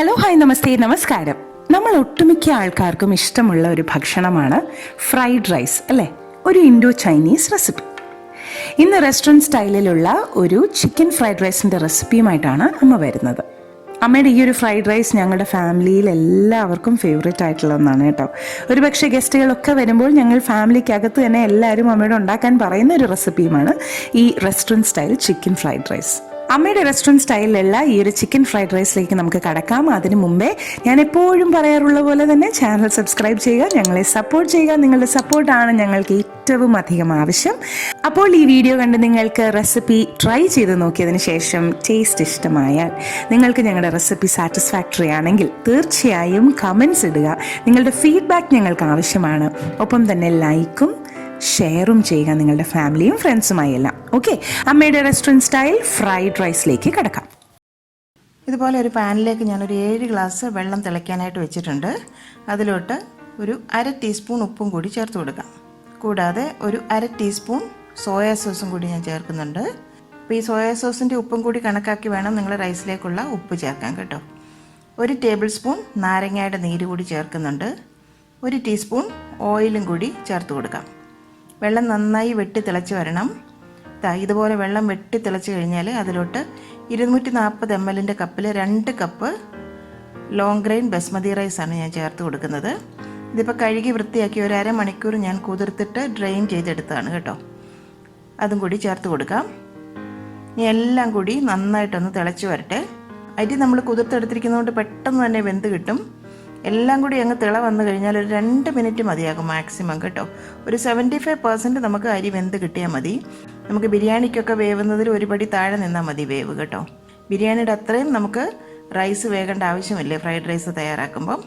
Hello hi നമസ്തേ നമസ്കാരം. നമ്മൾ ഒട്ടുമിക്ക ആൾക്കാർക്കും ഇഷ്ടമുള്ള ഒരു ഭക്ഷണമാണ് ഫ്രൈഡ് റൈസ് അല്ലേ? ഒരു ഇൻഡോ ചൈനീസ് റെസിപ്പി. ഇന്ന് റെസ്റ്റോറൻറ്റ് സ്റ്റൈലിലുള്ള ഒരു ചിക്കൻ ഫ്രൈഡ് റൈസിൻ്റെ റെസിപ്പിയുമായിട്ടാണ് അമ്മ വരുന്നത്. അമ്മയുടെ ഈ ഒരു ഫ്രൈഡ് റൈസ് ഞങ്ങളുടെ ഫാമിലിയിൽ എല്ലാവർക്കും ഫേവറേറ്റ് ആയിട്ടുള്ള ഒന്നാണ് കേട്ടോ. ഒരുപക്ഷെ ഗസ്റ്റുകളൊക്കെ വരുമ്പോൾ ഞങ്ങൾ ഫാമിലിക്കകത്ത് തന്നെ എല്ലാവരും അമ്മയോട് ഉണ്ടാക്കാൻ പറയുന്ന ഒരു റെസിപ്പിയുമാണ് ഈ restaurant style chicken fried rice. അമ്മയുടെ റെസ്റ്റോറൻറ്റ് സ്റ്റൈലിലുള്ള ഈ ഒരു ചിക്കൻ ഫ്രൈഡ് റൈസിലേക്ക് നമുക്ക് കടക്കാം. അതിനു മുമ്പേ ഞാൻ എപ്പോഴും പറയാറുള്ള പോലെ തന്നെ ചാനൽ സബ്സ്ക്രൈബ് ചെയ്യുക, ഞങ്ങളെ സപ്പോർട്ട് ചെയ്യുക. നിങ്ങളുടെ സപ്പോർട്ടാണ് ഞങ്ങൾക്ക് ഏറ്റവും അധികം ആവശ്യം. അപ്പോൾ ഈ വീഡിയോ കണ്ട് നിങ്ങൾക്ക് റെസിപ്പി ട്രൈ ചെയ്ത് നോക്കിയതിന് ശേഷം ടേസ്റ്റ് ഇഷ്ടമായാൽ, നിങ്ങൾക്ക് ഞങ്ങളുടെ റെസിപ്പി സാറ്റിസ്ഫാക്ടറി ആണെങ്കിൽ തീർച്ചയായും കമൻസ് ഇടുക. നിങ്ങളുടെ ഫീഡ്ബാക്ക് ഞങ്ങൾക്ക് ആവശ്യമാണ്. ഒപ്പം തന്നെ ലൈക്കും ഷെയറും ചെയ്യുക നിങ്ങളുടെ ഫാമിലിയും ഫ്രണ്ട്സുമായി എല്ലാം. ഓക്കെ, അമ്മയുടെ റെസ്റ്റോറൻറ്റ് സ്റ്റൈൽ ഫ്രൈഡ് റൈസിലേക്ക് കിടക്കാം. ഇതുപോലെ ഒരു പാനിലേക്ക് ഞാനൊരു 7 ഗ്ലാസ് വെള്ളം തിളയ്ക്കാനായിട്ട് വെച്ചിട്ടുണ്ട്. അതിലോട്ട് ഒരു 1/2 ടീസ്പൂൺ ഉപ്പും കൂടി ചേർത്ത് കൊടുക്കാം. കൂടാതെ ഒരു 1/2 ടീസ്പൂൺ സോയ സോസും കൂടി ഞാൻ ചേർക്കുന്നുണ്ട്. അപ്പോൾ ഈ സോയ സോസിൻ്റെ ഉപ്പും കൂടി കണക്കാക്കി വേണം നിങ്ങൾ റൈസിലേക്കുള്ള ഉപ്പ് ചേർക്കാൻ കേട്ടോ. 1 ടേബിൾ സ്പൂൺ നാരങ്ങയുടെ നീര് കൂടി ചേർക്കുന്നുണ്ട്. 1 ടീസ്പൂൺ ഓയിലും കൂടി ചേർത്ത് കൊടുക്കാം. വെള്ളം നന്നായി വെട്ടി തിളച്ച് വരണം. ഇതുപോലെ വെള്ളം വെട്ടി തിളച്ച് കഴിഞ്ഞാൽ അതിലോട്ട് 240 ml കപ്പിൽ 2 കപ്പ് ലോങ് ഗ്രെയിൻ ബസ്മതി റൈസാണ് ഞാൻ ചേർത്ത് കൊടുക്കുന്നത്. ഇതിപ്പോൾ കഴുകി വൃത്തിയാക്കി ഒരു അരമണിക്കൂർ ഞാൻ കുതിർത്തിട്ട് ഡ്രെയിൻ ചെയ്തെടുത്തതാണ് കേട്ടോ. അതും കൂടി ചേർത്ത് കൊടുക്കാം. ഇനി എല്ലാം കൂടി നന്നായിട്ടൊന്ന് തിളച്ച് വരട്ടെ. അരി നമ്മൾ കുതിർത്തെടുത്തിരിക്കുന്നതുകൊണ്ട് പെട്ടെന്ന് തന്നെ വെന്ത് കിട്ടും. എല്ലാം കൂടി അങ്ങ് തിള വന്നു കഴിഞ്ഞാൽ ഒരു 2 മിനിറ്റ് മതിയാകും മാക്സിമം കേട്ടോ. ഒരു 75% നമുക്ക് അരി വെന്ത് കിട്ടിയാൽ മതി. നമുക്ക് ബിരിയാണിക്കൊക്കെ വേവുന്നതിൽ ഒരുപടി താഴെ നിന്നാൽ മതി വേവ് കേട്ടോ. ബിരിയാണിയുടെ അത്രയും നമുക്ക് റൈസ് വേകേണ്ട ആവശ്യമില്ലേ ഫ്രൈഡ് റൈസ് തയ്യാറാക്കുമ്പം.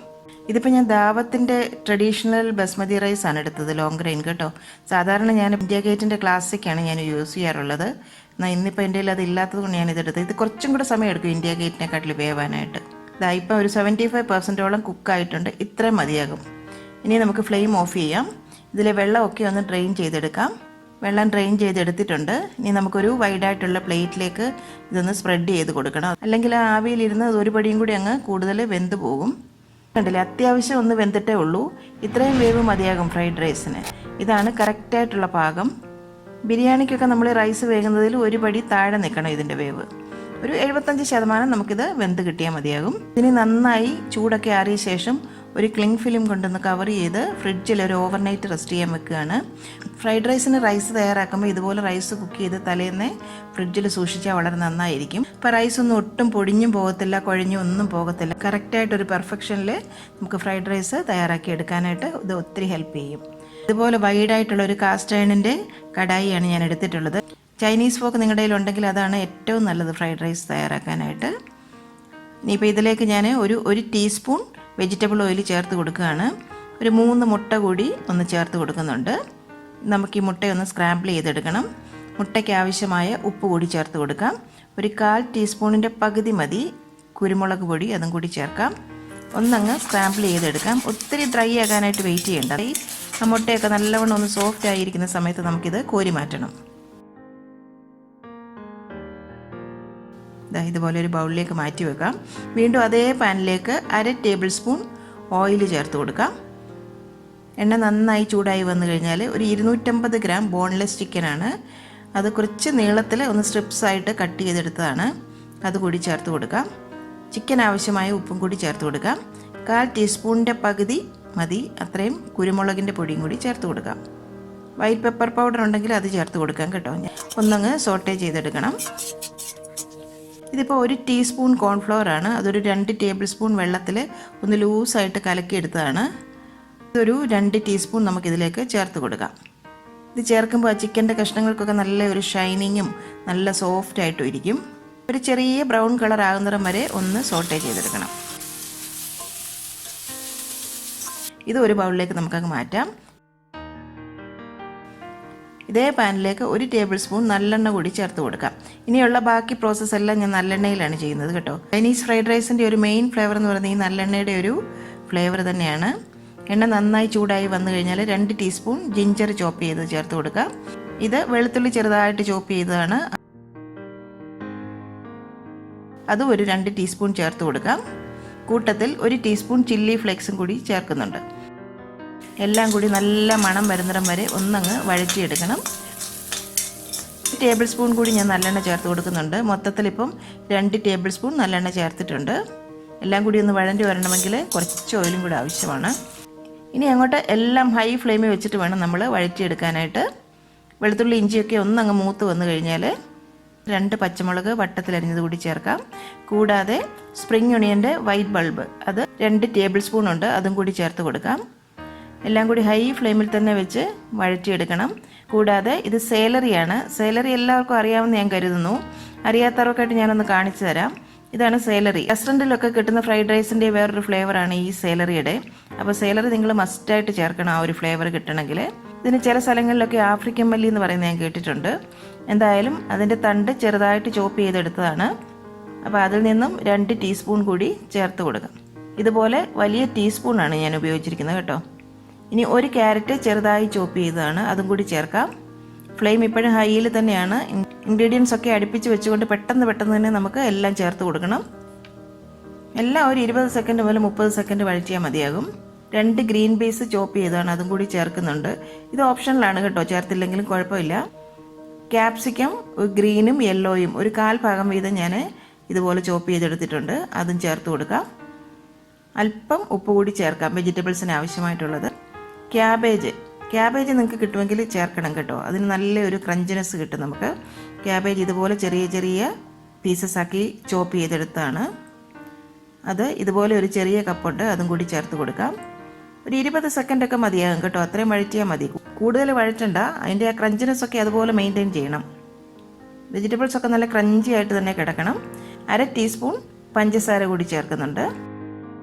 ഇതിപ്പോൾ ഞാൻ ദാവത്തിൻ്റെ ട്രഡീഷണൽ ബസ്മതി റൈസാണ് എടുത്തത്, ലോങ് ഗ്രെയിൻ കേട്ടോ. സാധാരണ ഞാൻ ഇന്ത്യ ഗേറ്റിൻ്റെ ക്ലാസിക്കാണ് ഞാൻ യൂസ് ചെയ്യാറുള്ളത്. എന്നാൽ ഇന്നിപ്പോൾ എൻ്റെ കയ്യിൽ അത് ഇല്ലാത്തത് കൊണ്ട് ഞാനിതെടുത്തത്. ഇത് കുറച്ചും കൂടെ സമയം എടുക്കും ഇന്ത്യ ഗേറ്റിനെക്കാട്ടിൽ വേവാനായിട്ട്. ഇപ്പം ഒരു 75% കുക്കായിട്ടുണ്ട്. ഇത്രയും മതിയാകും. ഇനി നമുക്ക് ഫ്ലെയിം ഓഫ് ചെയ്യാം. ഇതിലെ വെള്ളമൊക്കെ ഒന്ന് ഡ്രെയിൻ ചെയ്തെടുക്കാം. വെള്ളം ഡ്രെയിൻ ചെയ്തെടുത്തിട്ടുണ്ട്. ഇനി നമുക്കൊരു വൈഡായിട്ടുള്ള പ്ലേറ്റിലേക്ക് ഇതൊന്ന് സ്പ്രെഡ് ചെയ്ത് കൊടുക്കണം. അല്ലെങ്കിൽ ആ ആവിയിലിരുന്ന് ഒരു പടിയും കൂടി അങ്ങ് കൂടുതൽ വെന്ത് പോകും. കണ്ടില്ലേ, അത്യാവശ്യം ഒന്ന് വെന്തിട്ടേ ഉള്ളൂ. ഇത്രയും വേവ് മതിയാകും ഫ്രൈഡ് റൈസിന്. ഇതാണ് കറക്റ്റായിട്ടുള്ള പാകം. ബിരിയാണിക്കൊക്കെ നമ്മൾ റൈസ് വേകുന്നതിൽ ഒരു പടി താഴെ നിൽക്കണം ഇതിൻ്റെ വേവ്. ഒരു 75% നമുക്കിത് വെന്ത് കിട്ടിയാൽ മതിയാകും. ഇതിന് നന്നായി ചൂടൊക്കെ ആറിയ ശേഷം ഒരു ക്ലിങ് ഫിലിം കൊണ്ടൊന്ന് കവർ ചെയ്ത് ഫ്രിഡ്ജിൽ ഒരു ഓവർനൈറ്റ് റെസ്റ്റ് ചെയ്യാൻ വെക്കുകയാണ്. ഫ്രൈഡ് റൈസിന് റൈസ് തയ്യാറാക്കുമ്പോൾ ഇതുപോലെ റൈസ് കുക്ക് ചെയ്ത് തലേന്ന് ഫ്രിഡ്ജിൽ സൂക്ഷിച്ചാൽ വളരെ നന്നായിരിക്കും. ഇപ്പോൾ റൈസ് ഒന്നും ഒട്ടും പൊടിഞ്ഞും പോകത്തില്ല, കുഴഞ്ഞും ഒന്നും പോകത്തില്ല. കറക്റ്റായിട്ടൊരു പെർഫെക്ഷനിൽ നമുക്ക് ഫ്രൈഡ് റൈസ് തയ്യാറാക്കി എടുക്കാനായിട്ട് ഇത് ഒത്തിരി ഹെൽപ്പ് ചെയ്യും. ഇതുപോലെ വൈഡായിട്ടുള്ള ഒരു കാസ്റ്റ് അയണിൻ്റെ കടായിയാണ് ഞാൻ എടുത്തിട്ടുള്ളത്. ചൈനീസ് ഫോക്ക് നിങ്ങളുടെ കയ്യിൽ ഉണ്ടെങ്കിൽ അതാണ് ഏറ്റവും നല്ലത് ഫ്രൈഡ് റൈസ് തയ്യാറാക്കാനായിട്ട്. ഇനിയിപ്പോൾ ഇതിലേക്ക് ഞാൻ ഒരു ടീസ്പൂൺ വെജിറ്റബിൾ ഓയിൽ ചേർത്ത് കൊടുക്കുകയാണ്. ഒരു 3 മുട്ട കൂടി ഒന്ന് ചേർത്ത് കൊടുക്കുന്നുണ്ട്. നമുക്ക് ഈ മുട്ടയൊന്ന് സ്ക്രാമ്പിൾ ചെയ്തെടുക്കണം. മുട്ടയ്ക്ക് ആവശ്യമായ ഉപ്പ് കൂടി ചേർത്ത് കൊടുക്കാം. ഒരു 1/4 ടീസ്പൂണിൻ്റെ പകുതി മതി കുരുമുളക് പൊടി, അതും കൂടി ചേർക്കാം. ഒന്നങ്ങ് സ്ക്രാമ്പിൾ ചെയ്തെടുക്കാം. ഒത്തിരി ഡ്രൈ ആകാനായിട്ട് വെയിറ്റ് ചെയ്യേണ്ട. ആ മുട്ടയൊക്കെ നല്ലവണ്ണം ഒന്ന് സോഫ്റ്റ് ആയിരിക്കുന്ന സമയത്ത് നമുക്കിത് കോരി മാറ്റണം. ഇതുപോലെ ഒരു ബൗളിലേക്ക് മാറ്റി വെക്കാം. വീണ്ടും അതേ പാനിലേക്ക് 1/2 ടേബിൾ സ്പൂൺ ഓയിൽ ചേർത്ത് കൊടുക്കാം. എണ്ണ നന്നായി ചൂടായി വന്നു കഴിഞ്ഞാൽ ഒരു 250 ഗ്രാം ബോൺലെസ് ചിക്കനാണ്. അത് കുറച്ച് നീളത്തിൽ ഒന്ന് സ്ട്രിപ്സ് ആയിട്ട് കട്ട് ചെയ്തെടുത്തതാണ്. അതുകൂടി ചേർത്ത് കൊടുക്കാം. ചിക്കൻ ആവശ്യമായ ഉപ്പും കൂടി ചേർത്ത് കൊടുക്കാം. 1/4 ടീസ്പൂണിൻ്റെ പകുതി മതി അത്രയും കുരുമുളകിൻ്റെ പൊടിയും കൂടി ചേർത്ത് കൊടുക്കാം. വൈറ്റ് പെപ്പർ പൗഡർ ഉണ്ടെങ്കിൽ അത് ചേർത്ത് കൊടുക്കാം കേട്ടോ. ഒന്നങ്ങ് സോട്ടേ ചെയ്തെടുക്കണം. ഇതിപ്പോൾ 1 ടീസ്പൂൺ കോൺഫ്ലവർ ആണ്. അതൊരു 2 ടേബിൾ സ്പൂൺ വെള്ളത്തിൽ ഒന്ന് ലൂസായിട്ട് കലക്കിയെടുത്തതാണ്. ഇതൊരു 2 ടീസ്പൂൺ നമുക്കിതിലേക്ക് ചേർത്ത് കൊടുക്കാം. ഇത് ചേർക്കുമ്പോൾ ആ ചിക്കൻ്റെ കഷ്ണങ്ങൾക്കൊക്കെ നല്ല ഒരു ഷൈനിങ്ങും നല്ല സോഫ്റ്റ് ആയിട്ടും ഇരിക്കും. ഒരു ചെറിയ ബ്രൗൺ കളർ ആകുന്നിടം വരെ ഒന്ന് സോട്ടേ ചെയ്തെടുക്കണം. ഇത് ഒരു ബൗളിലേക്ക് നമുക്കങ്ങ് മാറ്റാം. ഇതേ പാനിലേക്ക് 1 ടേബിൾ സ്പൂൺ നല്ലെണ്ണ കൂടി ചേർത്ത് കൊടുക്കാം. ഇനിയുള്ള ബാക്കി പ്രോസസ്സ് എല്ലാം ഞാൻ നല്ലെണ്ണയിലാണ് ചെയ്യുന്നത് കേട്ടോ. ചൈനീസ് ഫ്രൈഡ് റൈസിൻ്റെ ഒരു മെയിൻ ഫ്ലേവർ എന്ന് പറയുന്നത് ഈ നല്ലെണ്ണയുടെ ഒരു ഫ്ലേവർ തന്നെയാണ്. എണ്ണ നന്നായി ചൂടായി വന്നു കഴിഞ്ഞാൽ 2 ടീസ്പൂൺ ജിഞ്ചർ ചോപ്പ് ചെയ്ത് ചേർത്ത് കൊടുക്കാം. ഇത് വെളുത്തുള്ളി ചെറുതായിട്ട് ചോപ്പ് ചെയ്തതാണ്. അതും ഒരു 2 ടീസ്പൂൺ ചേർത്ത് കൊടുക്കാം. കൂട്ടത്തിൽ 1 ടീസ്പൂൺ ചില്ലി ഫ്ലേക്സും കൂടി ചേർക്കുന്നുണ്ട്. എല്ലാം കൂടി നല്ല മണം വരുന്നിടം വരെ ഒന്നങ്ങ് വഴറ്റിയെടുക്കണം. 1 ടേബിൾ സ്പൂൺ കൂടി ഞാൻ നല്ലെണ്ണ ചേർത്ത് കൊടുക്കുന്നുണ്ട്. മൊത്തത്തിൽ ഇപ്പം 2 ടേബിൾ സ്പൂൺ നല്ലെണ്ണ ചേർത്തിട്ടുണ്ട്. എല്ലാം കൂടി ഒന്ന് വഴണ്ടി വരണമെങ്കിൽ കുറച്ച് ഓയിലും കൂടി ആവശ്യമാണ്. ഇനി അങ്ങോട്ട് എല്ലാം ഹൈ ഫ്ലെയിമിൽ വെച്ചിട്ട് വേണം നമ്മൾ വഴറ്റിയെടുക്കാനായിട്ട്. വെളുത്തുള്ളി ഇഞ്ചിയൊക്കെ ഒന്നങ്ങ് മൂത്ത് വന്നു കഴിഞ്ഞാൽ 2 പച്ചമുളക് വട്ടത്തിലരിഞ്ഞത് കൂടി ചേർക്കാം. കൂടാതെ സ്പ്രിംഗ് ഒണിയൻ്റെ വൈറ്റ് ബൾബ് അത് 2 ടേബിൾ സ്പൂൺ ഉണ്ട്, അതും കൂടി ചേർത്ത് കൊടുക്കാം. എല്ലാം കൂടി ഹൈ ഫ്ലെയിമിൽ തന്നെ വെച്ച് വഴറ്റിയെടുക്കണം. കൂടാതെ ഇത് സേലറിയാണ്. സേലറി എല്ലാവർക്കും അറിയാമെന്ന് ഞാൻ കരുതുന്നു. അറിയാത്തവർക്കായിട്ട് ഞാനൊന്ന് കാണിച്ചു തരാം. ഇതാണ് സേലറി. റെസ്റ്റോറൻറ്റിലൊക്കെ കിട്ടുന്ന ഫ്രൈഡ് റൈസിൻ്റെ വേറൊരു ഫ്ലേവറാണ് ഈ സേലറിയുടെ. അപ്പോൾ സേലറി നിങ്ങൾ മസ്റ്റായിട്ട് ചേർക്കണം ആ ഒരു ഫ്ലേവർ കിട്ടണമെങ്കിൽ. ഇതിന് ചില സ്ഥലങ്ങളിലൊക്കെ ആഫ്രിക്കൻ മല്ലി എന്ന് പറയുന്നത് ഞാൻ കേട്ടിട്ടുണ്ട്. എന്തായാലും അതിൻ്റെ തണ്ട് ചെറുതായിട്ട് ചോപ്പ് ചെയ്തെടുത്തതാണ്. അപ്പോൾ അതിൽ നിന്നും 2 ടീസ്പൂൺ കൂടി ചേർത്ത് കൊടുക്കാം. ഇതുപോലെ വലിയ ടീസ്പൂണാണ് ഞാൻ ഉപയോഗിച്ചിരിക്കുന്നത് കേട്ടോ. ഇനി 1 ക്യാരറ്റ് ചെറുതായി ചോപ്പ് ചെയ്തതാണ്, അതും കൂടി ചേർക്കാം. ഫ്ലെയിം ഇപ്പോഴും ഹൈയിൽ തന്നെയാണ്. ഇൻഗ്രീഡിയൻസ് ഒക്കെ അടുപ്പിച്ച് വെച്ചുകൊണ്ട് പെട്ടെന്ന് തന്നെ നമുക്ക് എല്ലാം ചേർത്ത് കൊടുക്കണം. എല്ലാം ഒരു 20 സെക്കൻഡ് മുതൽ 30 സെക്കൻഡ് വഴറ്റിയാൽ മതിയാകും. 2 ഗ്രീൻ പീസ് ചോപ്പ് ചെയ്തതാണ്, അതും കൂടി ചേർക്കുന്നുണ്ട്. ഇത് ഓപ്ഷനിലാണ് കേട്ടോ, ചേർത്തില്ലെങ്കിലും കുഴപ്പമില്ല. ക്യാപ്സിക്കം ഗ്രീനും യെല്ലോയും ഒരു 1/4 ഭാഗം വീതം ഞാൻ ഇതുപോലെ ചോപ്പ് ചെയ്തെടുത്തിട്ടുണ്ട്, അതും ചേർത്ത് കൊടുക്കാം. അല്പം ഉപ്പ് കൂടി ചേർക്കാം, വെജിറ്റബിൾസിന് ആവശ്യമായിട്ടുള്ളത്. ക്യാബേജ് നിങ്ങൾക്ക് കിട്ടുമെങ്കിൽ ചേർക്കണം കേട്ടോ, അതിന് നല്ലൊരു ക്രഞ്ചിനെസ് കിട്ടും നമുക്ക്. ക്യാബേജ് ഇതുപോലെ ചെറിയ പീസസ് ആക്കി ചോപ്പ് ചെയ്തെടുത്താണ്. അത് ഇതുപോലെ ഒരു ചെറിയ കപ്പുണ്ട്, അതും കൂടി ചേർത്ത് കൊടുക്കാം. ഒരു 20 സെക്കൻഡൊക്കെ മതിയാകും കേട്ടോ, അത്രയും വഴറ്റിയാൽ മതി. കൂടുതൽ വഴറ്റണ്ട, അതിൻ്റെ ആ ക്രഞ്ചിനെസ് ഒക്കെ അതുപോലെ മെയിൻറ്റെയിൻ ചെയ്യണം. വെജിറ്റബിൾസ് ഒക്കെ നല്ല ക്രഞ്ചി ആയിട്ട് തന്നെ കിടക്കണം. 1/2 ടീസ്പൂൺ പഞ്ചസാര കൂടി ചേർക്കുന്നുണ്ട്.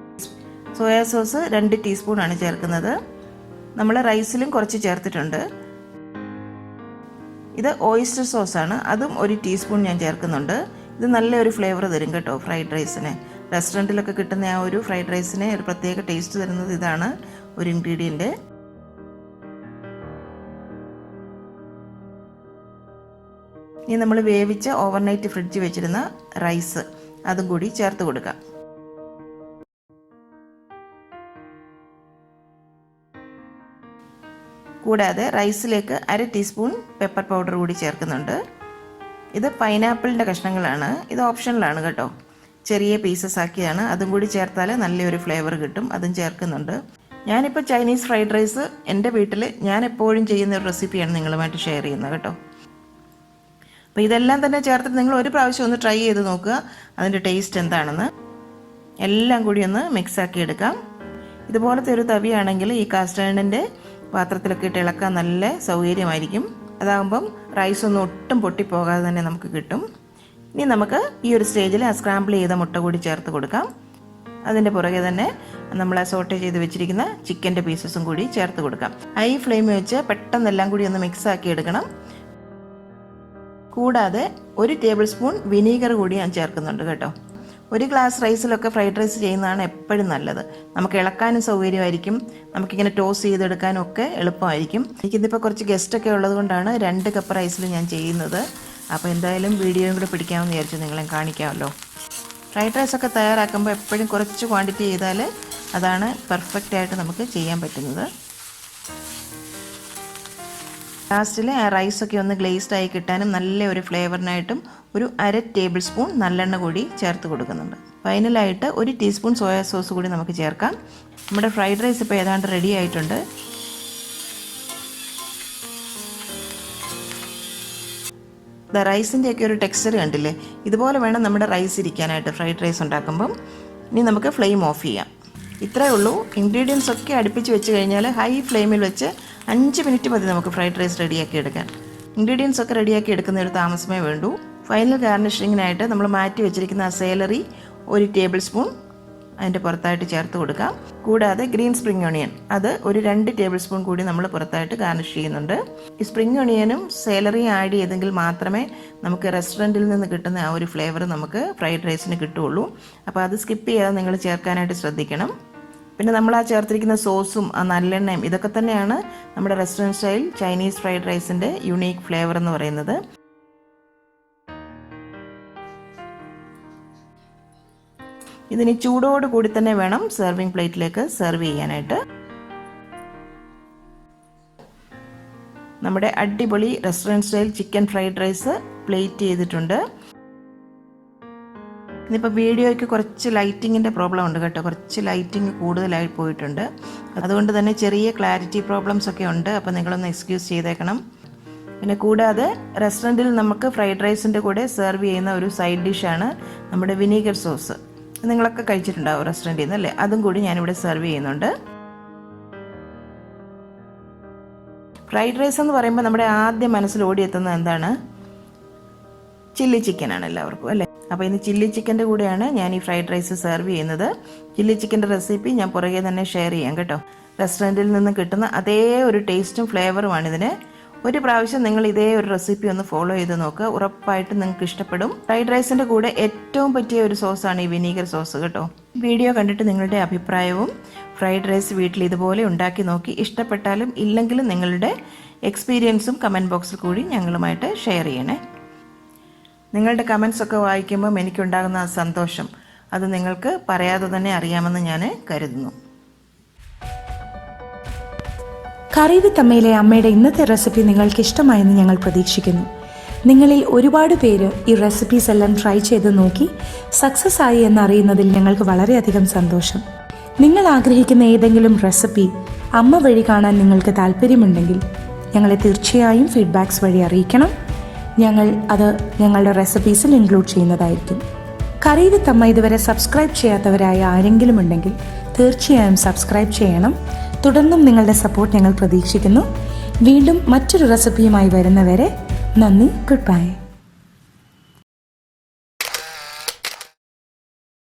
സോയാ സോസ് 2 ടീസ്പൂണാണ് ചേർക്കുന്നത്. നമ്മൾ റൈസിലും കുറച്ച് ചേർത്തിട്ടുണ്ട്. ഇത് ഓയിസ്റ്റർ സോസാണ്, അതും 1 ടീസ്പൂൺ ഞാൻ ചേർക്കുന്നുണ്ട്. ഇത് നല്ലൊരു ഫ്ലേവർ തരും കേട്ടോ ഫ്രൈഡ് റൈസിന്. റെസ്റ്റോറൻറ്റിലൊക്കെ കിട്ടുന്ന ആ ഒരു ഫ്രൈഡ് റൈസിന് ഒരു പ്രത്യേക ടേസ്റ്റ് തരുന്നത് ഇതാണ് ഒരു ഇൻഗ്രീഡിയൻറ്റ്. ഇനി നമ്മൾ വേവിച്ച ഓവർനൈറ്റ് ഫ്രിഡ്ജ് വെച്ചിരുന്ന റൈസ് അതും കൂടി ചേർത്ത് കൊടുക്കാം. കൂടാതെ റൈസിലേക്ക് 1/2 ടീസ്പൂൺ പെപ്പർ പൗഡർ കൂടി ചേർക്കുന്നുണ്ട്. ഇത് പൈനാപ്പിളിൻ്റെ കഷ്ണങ്ങളാണ്, ഇത് ഓപ്ഷനിലാണ് കേട്ടോ, ചെറിയ പീസസ് ആക്കിയാണ്. അതും കൂടി ചേർത്താൽ നല്ലൊരു ഫ്ലേവർ കിട്ടും, അതും ചേർക്കുന്നുണ്ട്. ഞാനിപ്പോൾ ചൈനീസ് ഫ്രൈഡ് റൈസ് എൻ്റെ വീട്ടിൽ ഞാൻ എപ്പോഴും ചെയ്യുന്ന ഒരു റെസിപ്പിയാണ് നിങ്ങളുമായിട്ട് ഷെയർ ചെയ്യുന്നത് കേട്ടോ. അപ്പോൾ ഇതെല്ലാം തന്നെ ചേർത്തിട്ട് നിങ്ങൾ ഒരു പ്രാവശ്യം ഒന്ന് ട്രൈ ചെയ്ത് നോക്കുക, അതിൻ്റെ ടേസ്റ്റ് എന്താണെന്ന്. എല്ലാം കൂടി ഒന്ന് മിക്സാക്കി എടുക്കാം. ഇതുപോലത്തെ ഒരു തവിയാണെങ്കിൽ ഈ കാസ്റ്റ് അയണിൻ്റെ പാത്രത്തിലൊക്കെ ഇട്ട് ഇളക്കാൻ നല്ല സൗകര്യമായിരിക്കും. അതാകുമ്പം റൈസൊന്നും ഒട്ടും പൊട്ടിപ്പോകാതെ തന്നെ നമുക്ക് കിട്ടും. ഇനി നമുക്ക് ഈ ഒരു സ്റ്റേജിൽ ആ സ്ക്രാമ്പിൾ ചെയ്ത മുട്ട കൂടി ചേർത്ത് കൊടുക്കാം. അതിൻ്റെ പുറകെ തന്നെ നമ്മൾ സോട്ടേ ചെയ്ത് വെച്ചിരിക്കുന്ന ചിക്കൻ്റെ പീസസും കൂടി ചേർത്ത് കൊടുക്കാം. ഹൈ ഫ്ലെയിമിൽ വെച്ച് പെട്ടെന്ന് എല്ലാം കൂടി ഒന്ന് മിക്സ് ആക്കി എടുക്കണം. കൂടാതെ 1 ടേബിൾ സ്പൂൺ വിനീഗർ കൂടി ഞാൻ ചേർക്കുന്നുണ്ട് കേട്ടോ. 1 ഗ്ലാസ് റൈസിലൊക്കെ ഫ്രൈഡ് റൈസ് ചെയ്യുന്നതാണ് എപ്പോഴും നല്ലത്. നമുക്ക് ഇളക്കാനും സൗകര്യമായിരിക്കും, നമുക്കിങ്ങനെ ടോസ് ചെയ്തെടുക്കാനും ഒക്കെ എളുപ്പമായിരിക്കും. എനിക്കിതിപ്പോൾ കുറച്ച് ഗസ്റ്റൊക്കെ ഉള്ളത് കൊണ്ടാണ് 2 കപ്പ് റൈസിൽ ഞാൻ ചെയ്യുന്നത്. അപ്പോൾ എന്തായാലും വീഡിയോയും കൂടെ പിടിക്കാമെന്ന് വിചാരിച്ചു നിങ്ങളെ കാണിക്കാമല്ലോ. ഫ്രൈഡ് റൈസൊക്കെ തയ്യാറാക്കുമ്പോൾ എപ്പോഴും കുറച്ച് ക്വാണ്ടിറ്റി ചെയ്താൽ അതാണ് പെർഫെക്റ്റ് ആയിട്ട് നമുക്ക് ചെയ്യാൻ പറ്റുന്നത്. ലാസ്റ്റിൽ ആ റൈസൊക്കെ ഒന്ന് ഗ്ലേസ്ഡ് ആയി കിട്ടാനും നല്ല ഒരു ഫ്ലേവറിനായിട്ടും 1/2 ടേബിൾ സ്പൂൺ നല്ലെണ്ണ കൂടി ചേർത്ത് കൊടുക്കുന്നുണ്ട്. ഫൈനലായിട്ട് 1 ടീസ്പൂൺ സോയാ സോസ് കൂടി നമുക്ക് ചേർക്കാം. നമ്മുടെ ഫ്രൈഡ് റൈസ് ഇപ്പോൾ ഏതാണ്ട് റെഡി ആയിട്ടുണ്ട്. റൈസിൻ്റെയൊക്കെ ഒരു ടെക്സ്ചർ കണ്ടില്ലേ, ഇതുപോലെ വേണം നമ്മുടെ റൈസ് ഇരിക്കാനായിട്ട് ഫ്രൈഡ് റൈസ് ഉണ്ടാക്കുമ്പം. ഇനി നമുക്ക് ഫ്ലെയിം ഓഫ് ചെയ്യാം. ഇത്രയേ ഉള്ളൂ. ഇൻഗ്രീഡിയൻസ് ഒക്കെ അടുപ്പിച്ച് വെച്ച് കഴിഞ്ഞാൽ ഹൈ ഫ്ലെയിമിൽ വെച്ച് 5 മിനിറ്റ് മതി നമുക്ക് ഫ്രൈഡ് റൈസ് റെഡിയാക്കി എടുക്കാൻ. ഇൻഗ്രീഡിയൻസ് ഒക്കെ റെഡിയാക്കി എടുക്കുന്ന ഒരു താമസമേ വേണ്ടൂ. ഫൈനൽ ഗാർണിഷിങ്ങിനായിട്ട് നമ്മൾ മാറ്റി വെച്ചിരിക്കുന്ന ആ സേലറി 1 ടേബിൾ സ്പൂൺ അതിൻ്റെ പുറത്തായിട്ട് ചേർത്ത് കൊടുക്കാം. കൂടാതെ ഗ്രീൻ സ്പ്രിംഗ് ഒണിയൻ അത് ഒരു 2 ടേബിൾ സ്പൂൺ കൂടി നമ്മൾ പുറത്തായിട്ട് ഗാർണിഷ് ചെയ്യുന്നുണ്ട്. ഈ സ്പ്രിംഗ് ഒണിയനും സേലറിയും ആഡ് ചെയ്തെങ്കിൽ മാത്രമേ നമുക്ക് റെസ്റ്റോറൻറ്റിൽ നിന്ന് കിട്ടുന്ന ആ ഒരു ഫ്ലേവർ നമുക്ക് ഫ്രൈഡ് റൈസിന് കിട്ടുകയുള്ളൂ. അപ്പോൾ അത് സ്കിപ്പ് ചെയ്യാതെ നിങ്ങൾ ചേർക്കാനായിട്ട് ശ്രദ്ധിക്കണം. പിന്നെ നമ്മൾ ആ ചേർത്തിരിക്കുന്ന സോസും ആ നല്ലെണ്ണയും ഇതൊക്കെ തന്നെയാണ് നമ്മുടെ റെസ്റ്റോറൻറ്റ് സ്റ്റൈൽ ചൈനീസ് ഫ്രൈഡ് റൈസിൻ്റെ യുണീക്ക് ഫ്ലേവർ എന്ന് പറയുന്നത്. ഇതിന് ചൂടോട് കൂടി തന്നെ വേണം സെർവിങ് പ്ലേറ്റിലേക്ക് സെർവ് ചെയ്യാനായിട്ട്. നമ്മുടെ അടിപൊളി restaurant style chicken fried rice plate ചെയ്തിട്ടുണ്ട്. ഇന്നിപ്പോൾ വീഡിയോയ്ക്ക് കുറച്ച് ലൈറ്റിങ്ങിൻ്റെ പ്രോബ്ലം ഉണ്ട് കേട്ടോ, കുറച്ച് ലൈറ്റിങ് കൂടുതലായി പോയിട്ടുണ്ട്. അതുകൊണ്ട് തന്നെ ചെറിയ ക്ലാരിറ്റി പ്രോബ്ലംസ് ഒക്കെ ഉണ്ട്. അപ്പോൾ നിങ്ങളൊന്ന് എക്സ്ക്യൂസ് ചെയ്തേക്കണം. പിന്നെ കൂടാതെ റെസ്റ്റോറൻറ്റിൽ നമുക്ക് ഫ്രൈഡ് റൈസിൻ്റെ കൂടെ സെർവ് ചെയ്യുന്ന ഒരു സൈഡ് ഡിഷാണ് നമ്മുടെ വിനീഗർ സോസ്. നിങ്ങളൊക്കെ കഴിച്ചിട്ടുണ്ടാവും റെസ്റ്റോറൻറ്റിൽ നിന്ന് അല്ലേ? അതും കൂടി ഞാനിവിടെ സെർവ് ചെയ്യുന്നുണ്ട്. ഫ്രൈഡ് റൈസ് എന്ന് പറയുമ്പോൾ നമ്മുടെ ആദ്യം മനസ്സിൽ ഓടിയെത്തുന്നത് എന്താണ്? ചില്ലി ചിക്കനാണ് എല്ലാവർക്കും അല്ലേ? അപ്പോൾ ഇന്ന് ചില്ലി ചിക്കൻ്റെ കൂടെയാണ് ഞാൻ ഈ ഫ്രൈഡ് റൈസ് സെർവ് ചെയ്യുന്നത്. ചില്ലി ചിക്കൻ്റെ റെസിപ്പി ഞാൻ പുറകെ തന്നെ ഷെയർ ചെയ്യാം കേട്ടോ. റെസ്റ്റോറൻറ്റിൽ നിന്ന് കിട്ടുന്ന അതേ ഒരു ടേസ്റ്റും ഫ്ലേവറുമാണ് ഇതിന്. ഒരു പ്രാവശ്യം നിങ്ങൾ ഇതേ ഒരു റെസിപ്പി ഒന്ന് ഫോളോ ചെയ്ത് നോക്കുക, ഉറപ്പായിട്ട് നിങ്ങൾക്ക് ഇഷ്ടപ്പെടും. ഫ്രൈഡ് റൈസിൻ്റെ കൂടെ ഏറ്റവും പറ്റിയ ഒരു സോസാണ് ഈ വിനീഗർ സോസ് കേട്ടോ. വീഡിയോ കണ്ടിട്ട് നിങ്ങളുടെ അഭിപ്രായവും ഫ്രൈഡ് റൈസ് വീട്ടിൽ ഇതുപോലെ ഉണ്ടാക്കി നോക്കി ഇഷ്ടപ്പെട്ടാലും ഇല്ലെങ്കിലും നിങ്ങളുടെ എക്സ്പീരിയൻസും കമൻറ്റ് ബോക്സിൽ കൂടി ഞങ്ങളുമായിട്ട് ഷെയർ ചെയ്യണേ. നിങ്ങളുടെ കമൻസൊക്കെ വായിക്കുമ്പം എനിക്കുണ്ടാകുന്ന ആ സന്തോഷം അത് നിങ്ങൾക്ക് പറയാതെ തന്നെ അറിയാമെന്ന് ഞാൻ കരുതുന്നു. കറി വിത്ത് അമ്മയിലെ അമ്മയുടെ ഇന്നത്തെ റെസിപ്പി നിങ്ങൾക്ക് ഇഷ്ടമായെന്ന് ഞങ്ങൾ പ്രതീക്ഷിക്കുന്നു. നിങ്ങളിൽ ഒരുപാട് പേര് ഈ റെസിപ്പീസ് എല്ലാം ട്രൈ ചെയ്ത് നോക്കി സക്സസ് ആയി എന്നറിയുന്നതിൽ ഞങ്ങൾക്ക് വളരെയധികം സന്തോഷം. നിങ്ങൾ ആഗ്രഹിക്കുന്ന ഏതെങ്കിലും റെസിപ്പി അമ്മ വഴി കാണാൻ നിങ്ങൾക്ക് താല്പര്യമുണ്ടെങ്കിൽ ഞങ്ങളെ തീർച്ചയായും ഫീഡ്ബാക്സ് വഴി അറിയിക്കണം. ഞങ്ങൾ അത് ഞങ്ങളുടെ റെസിപ്പീസിൽ ഇൻക്ലൂഡ് ചെയ്യുന്നതായിരിക്കും. കറി വിത്ത് അമ്മ ഇതുവരെ സബ്സ്ക്രൈബ് ചെയ്യാത്തവരായ ആരെങ്കിലും ഉണ്ടെങ്കിൽ തീർച്ചയായും സബ്സ്ക്രൈബ് ചെയ്യണം. തുടർന്നും നിങ്ങളുടെ സപ്പോർട്ട് ഞങ്ങൾ പ്രതീക്ഷിക്കുന്നു. വീണ്ടും മറ്റൊരു റെസിപ്പിയുമായി വരുന്നവരെ നന്ദി. Good bye.